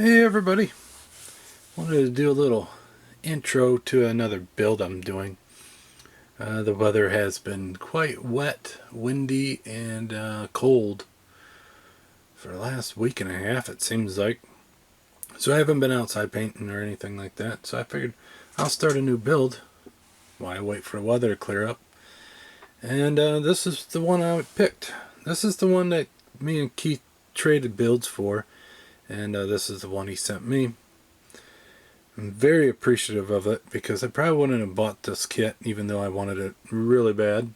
Hey everybody, wanted to do a little intro to another build I'm doing. The weather has been quite wet, windy, and cold for the last week and a half it seems like. So I haven't been outside painting or anything like that, so I figured I'll start a new build while I wait for the weather to clear up. And this is the one I picked. This is the one that me and Keith traded builds for, and this is the one he sent me. I'm very appreciative of it because I probably wouldn't have bought this kit even though I wanted it really bad.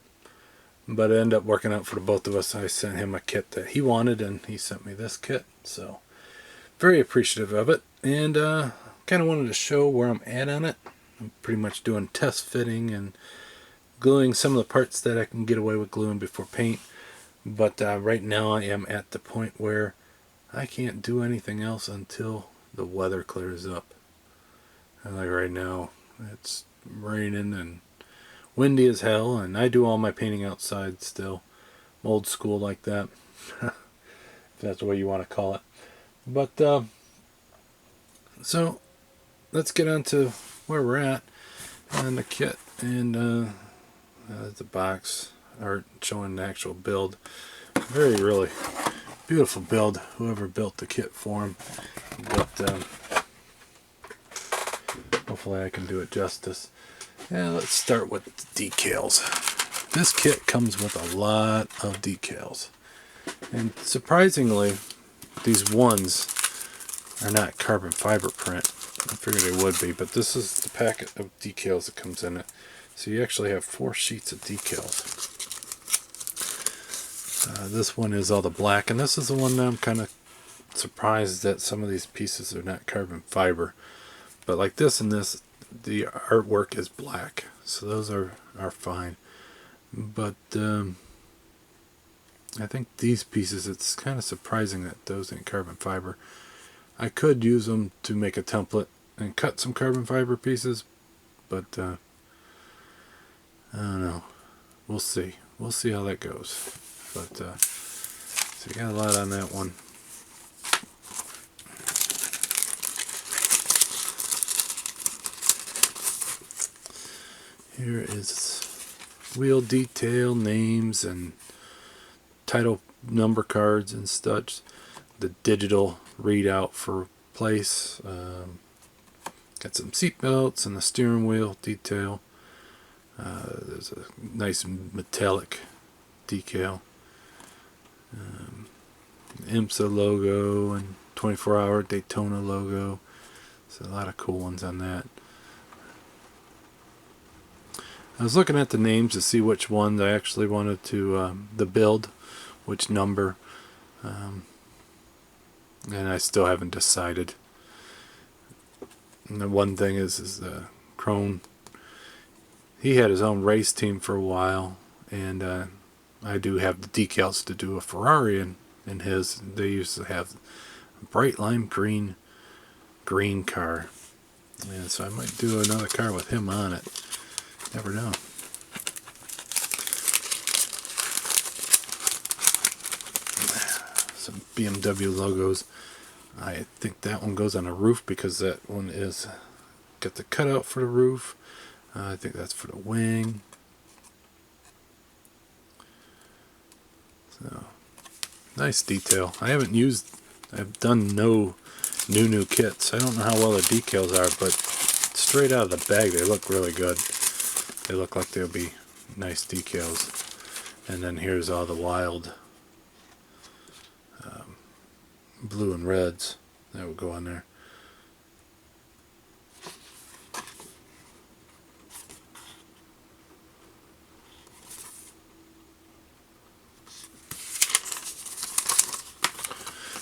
But it ended up working out for the both of us. I sent him a kit that he wanted and he sent me this kit. So very appreciative of it. And kind of wanted to show where I'm at on it. I'm pretty much doing test fitting and gluing some of the parts that I can get away with gluing before paint. But right now I am at the point where I can't do anything else until the weather clears up. And like right now, it's raining and windy as hell, and I do all my painting outside still. I'm old school like that, if that's the way you want to call it. But, so, let's get on to where we're at on the kit. And the box art showing the actual build. Really beautiful build, whoever built the kit for him. But, hopefully I can do it justice. Yeah, let's start with the decals. This kit comes with a lot of decals. And surprisingly, these ones are not carbon fiber print. I figured they would be, but this is the packet of decals that comes in it. So you actually have 4 sheets of decals. This one is all the black, and this is the one that I'm kind of surprised that some of these pieces are not carbon fiber. But like this and this, the artwork is black, so those are fine. But I think these pieces, it's kind of surprising that those ain't carbon fiber. I could use them to make a template and cut some carbon fiber pieces, but I don't know. We'll see. We'll see how that goes. But so you got a lot on that one. Here is wheel detail, names, and title number cards and such. The digital readout for place. Got some seat belts and the steering wheel detail. There's a nice metallic decal. IMSA logo and 24-hour Daytona logo. So a lot of cool ones on that. I was looking at the names to see which ones I actually wanted to the build, which number, and I still haven't decided. And the one thing is Crone. He had his own race team for a while, and I do have the decals to do a Ferrari in his. They used to have a bright lime green car, and so I might do another car with him on it. Never know. Some BMW logos. I think that one goes on a roof because that one is got the cutout for the roof. I think that's for the wing. So nice detail. I've done no NUNU kits. I don't know how well the decals are, but straight out of the bag they look really good. They look like they'll be nice decals. And then here's all the wild blue and reds that will go on there.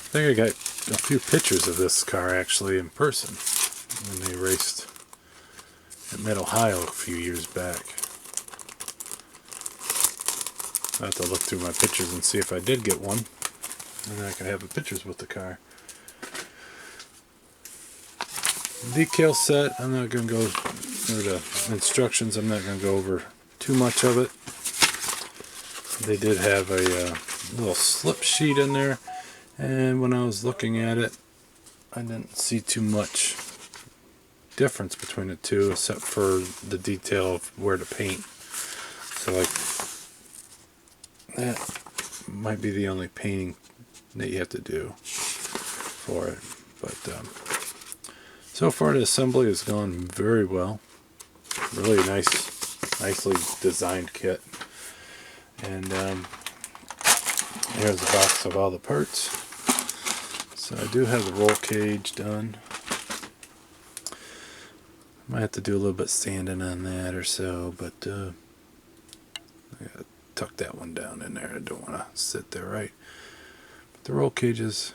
I think I got a few pictures of this car actually in person when they raced at Mid-Ohio a few years back. I'll have to look through my pictures and see if I did get one, and then I can have the pictures with the car. Decal set, I'm not going to go over the instructions, I'm not going to go over too much of it. They did have a little slip sheet in there, and when I was looking at it, I didn't see too much difference between the two, except for the detail of where to paint. So like that might be the only painting that you have to do for it. But so far the assembly has gone very well. Really nicely designed kit. And here's the box of all the parts. So I do have the roll cage done. Might have to do a little bit sanding on that or so, but I gotta tuck that one down in there. I don't want to sit there right. But the roll cage is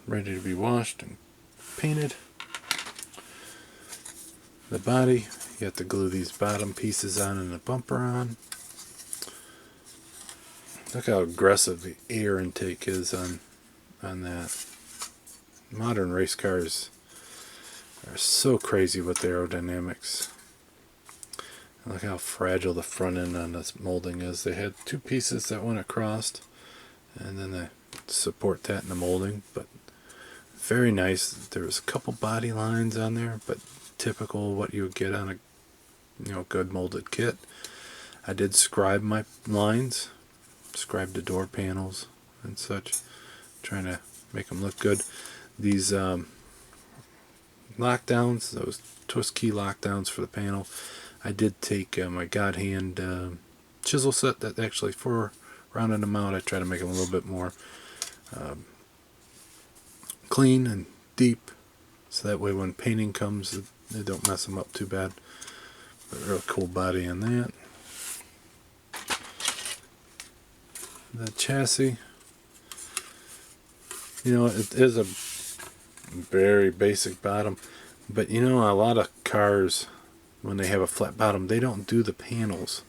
ready to be washed and painted. The body, you have to glue these bottom pieces on and the bumper on. Look how aggressive the air intake is on that. Modern race cars are so crazy with the aerodynamics. Look how fragile the front end on this molding is. They had two pieces that went across, and then they support that in the molding. But very nice. There was a couple body lines on there, but typical what you would get on a good molded kit. I did scribe my lines, scribe the door panels and such, trying to make them look good. These lockdowns, those twist key lockdowns for the panel, I did take my God Hand chisel set that actually, for rounding them out, I try to make them a little bit more clean and deep, so that way when painting comes, they don't mess them up too bad. But a real cool body on that. The chassis, it is a very basic bottom, but a lot of cars, when they have a flat bottom, they don't do the panels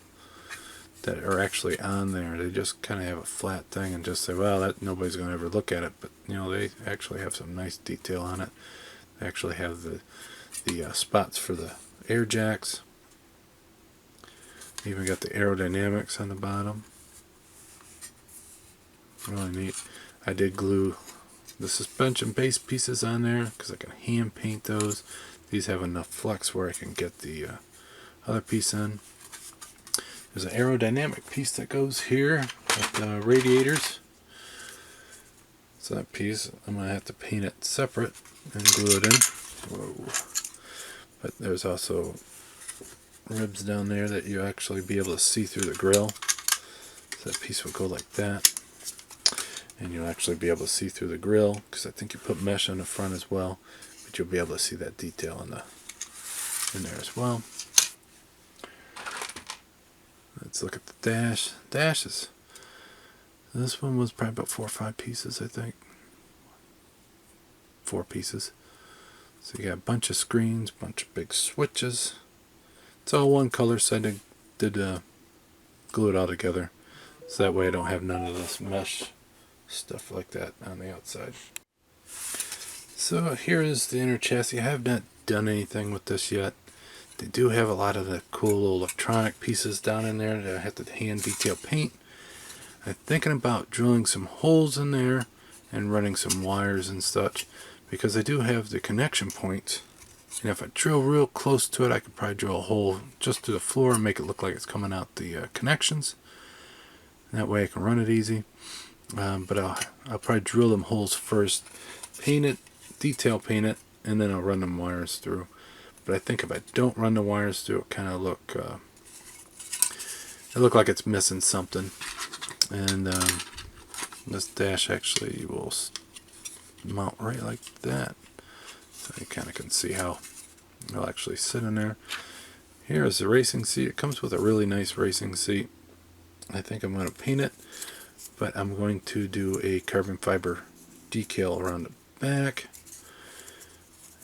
that are actually on there. They just kind of have a flat thing and just say, well, that nobody's going to ever look at it. But they actually have some nice detail on it. They actually have the spots for the air jacks. Even got the aerodynamics on the bottom. Really neat. I did glue the suspension base pieces on there because I can hand paint those. These have enough flex where I can get the other piece in. There's an aerodynamic piece that goes here with the radiators. So that piece, I'm going to have to paint it separate and glue it in. Whoa. But there's also ribs down there that you actually be able to see through the grill. So that piece will go like that. And you'll actually be able to see through the grill, because I think you put mesh on the front as well. But you'll be able to see that detail in there as well. Let's look at the dash. Dashes. This one was probably about 4 or 5 pieces, I think. 4 pieces. So you got a bunch of screens, bunch of big switches. It's all one color, so I did glue it all together. So that way I don't have none of this mesh stuff like that on the outside. So here is the inner chassis. I have not done anything with this yet. They do have a lot of the cool electronic pieces down in there that I have to hand detail paint. I'm thinking about drilling some holes in there and running some wires and such, because I do have the connection points. And if I drill real close to it, I could probably drill a hole just through the floor and make it look like it's coming out the connections. And that way I can run it easy. But I'll probably drill them holes first, paint it, detail paint it, and then I'll run them wires through. But I think if I don't run the wires through, it kind of look like it's missing something. And this dash actually will mount right like that, so you kind of can see how it'll actually sit in there. Here is the racing seat. It comes with a really nice racing seat. I think I'm going to paint it, but I'm going to do a carbon fiber decal around the back,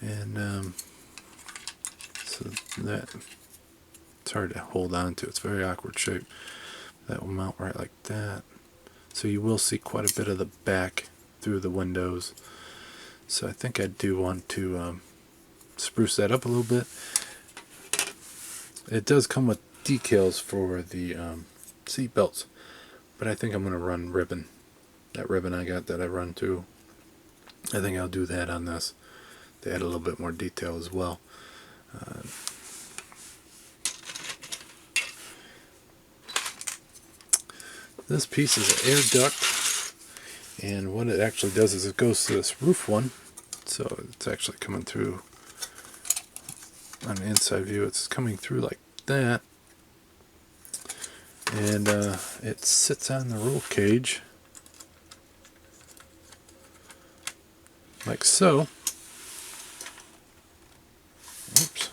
and so that it's hard to hold on to. It's very awkward shape. That will mount right like that. So you will see quite a bit of the back through the windows. So I think I do want to spruce that up a little bit. It does come with decals for the seat belts, but I think I'm going to run ribbon. That ribbon I got that I run through, I think I'll do that on this. they add a little bit more detail as well. This piece is an air duct, and what it actually does is it goes to this roof one, so it's actually coming through on the inside view. It's coming through like that, and it sits on the roll cage like so. Oops.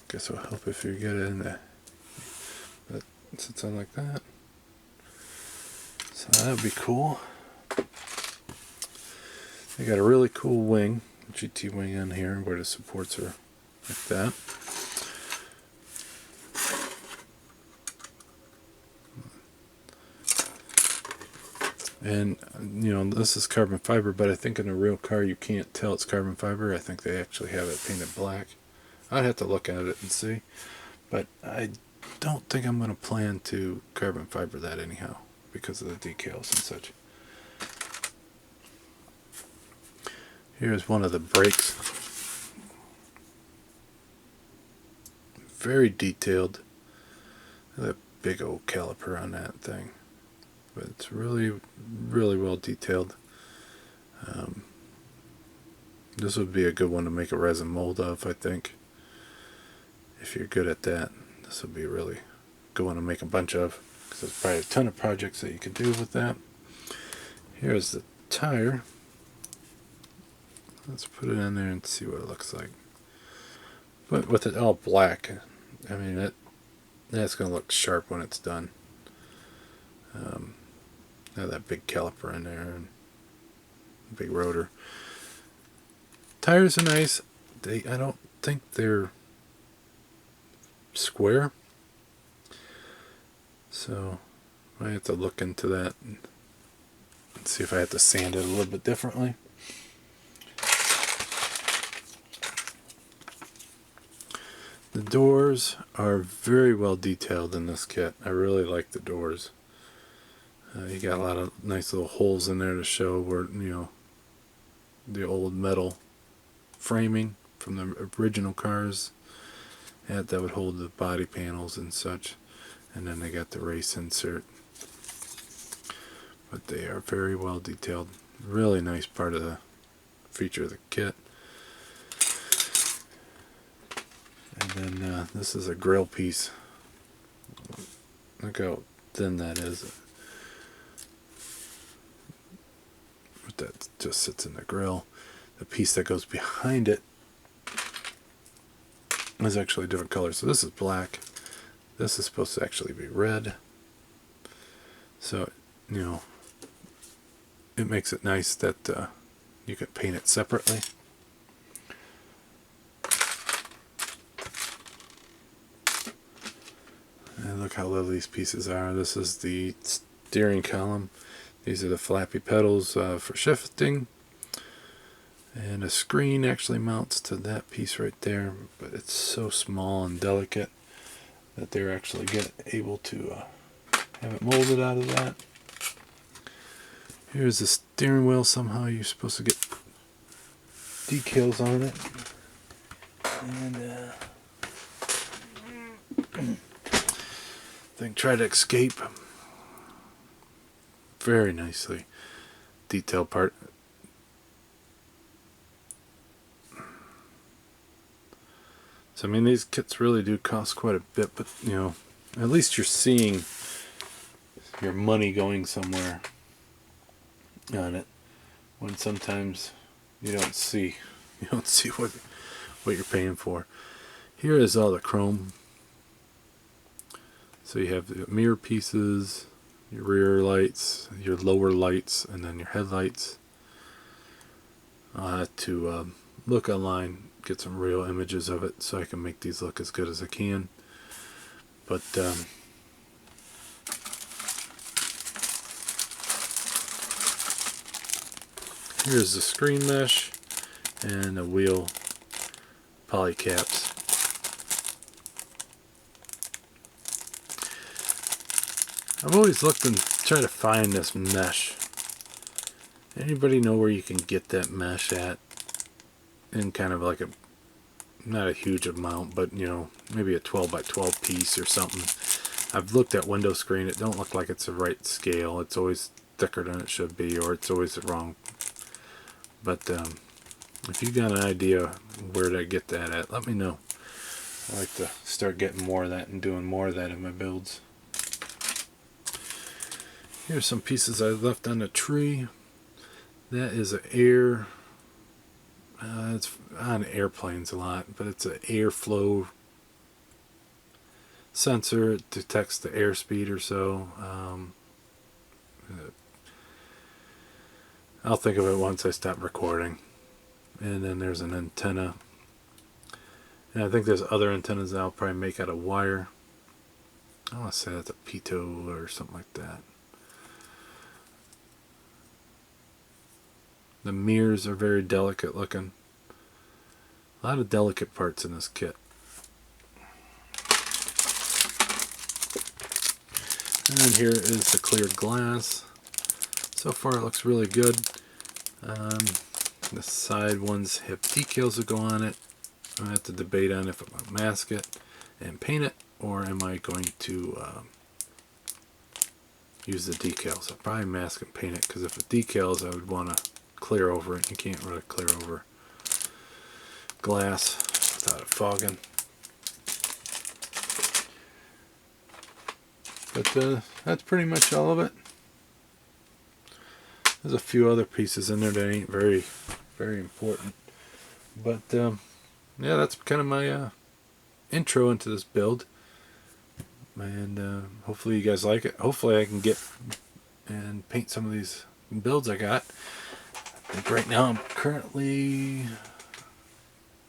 Guess it'll help if you get it in there. But it sits on like that. So that would be cool. They got a really cool wing, GT wing on here, where the supports are like that. And, you know, this is carbon fiber, but I think in a real car you can't tell it's carbon fiber. I think they actually have it painted black. I'd have to look at it and see. But I don't think I'm going to plan to carbon fiber that anyhow, because of the decals and such. Here's one of the brakes. Very detailed. Look at that big old caliper on that thing. But it's really, really well detailed. This would be a good one to make a resin mold of, I think. If you're good at that, this would be a really good one to make a bunch of, because there's probably a ton of projects that you could do with that. Here's the tire. Let's put it in there and see what it looks like. But with it all black, I mean, that's going to look sharp when it's done. Now that big caliper in there and big rotor. Tires are nice. I don't think they're square, so I have to look into that and see if I have to sand it a little bit differently. The doors are very well detailed in this kit. I really like the doors. You got a lot of nice little holes in there to show where, you know, the old metal framing from the original cars that would hold the body panels and such. And then they got the race insert. But they are very well detailed. Really nice part of the feature of the kit. And then this is a grill piece. Look how thin that is. But that just sits in the grill. The piece that goes behind it is actually a different color. So this is black. This is supposed to actually be red. So, you know, it makes it nice that you can paint it separately. And look how little these pieces are. This is the steering column. These are the flappy pedals for shifting. And a screen actually mounts to that piece right there, but it's so small and delicate that they're actually able to have it molded out of that. Here's the steering wheel. Somehow you're supposed to get decals on it. And thing tried to escape. Very nicely detailed part. So, I mean, these kits really do cost quite a bit, but, you know, at least you're seeing your money going somewhere on it, when sometimes you don't see what you're paying for. Here is all the chrome. So you have the mirror pieces, your rear lights, your lower lights, and then your headlights. I'll have to look online, get some real images of it so I can make these look as good as I can. But here's the screen mesh and the wheel poly caps. I've always looked and tried to find this mesh. Anybody know where you can get that mesh at? in kind of like a, not a huge amount, but you know, maybe a 12 by 12 piece or something. I've looked at window screen. It don't look like it's the right scale. It's always thicker than it should be, or it's always the wrong. But if you got an idea where to get that at, let me know. I like to start getting more of that and doing more of that in my builds. Here's some pieces I left on the tree. That is an air. It's on airplanes a lot, but it's an airflow sensor. It detects the airspeed or so. I'll think of it once I stop recording. And then there's an antenna. And I think there's other antennas that I'll probably make out of wire. I want to say that's a pitot or something like that. The mirrors are very delicate looking. A lot of delicate parts in this kit. And then here is the clear glass. So far it looks really good. The side ones have decals that go on it. I have to debate on if I'm going to mask it and paint it, or am I going to use the decals. I'll probably mask and paint it, because if it decals I would want to clear over it. You can't really clear over glass without it fogging. But that's pretty much all of it. There's a few other pieces in there that ain't very important. But yeah, that's kind of my intro into this build. And hopefully you guys like it. Hopefully I can get and paint some of these builds I got. I think right now I'm currently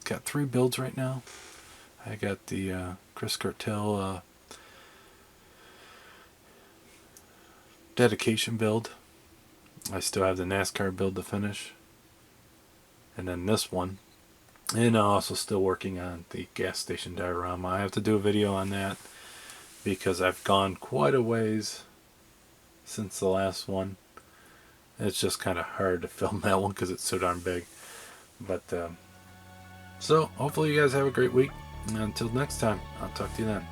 got 3 builds right now. I got the Chris Cartel dedication build. I still have the NASCAR build to finish. And then this one. And I'm also still working on the gas station diorama. I have to do a video on that because I've gone quite a ways since the last one. It's just kind of hard to film that one because it's so darn big. But so hopefully you guys have a great week. And until next time, I'll talk to you then.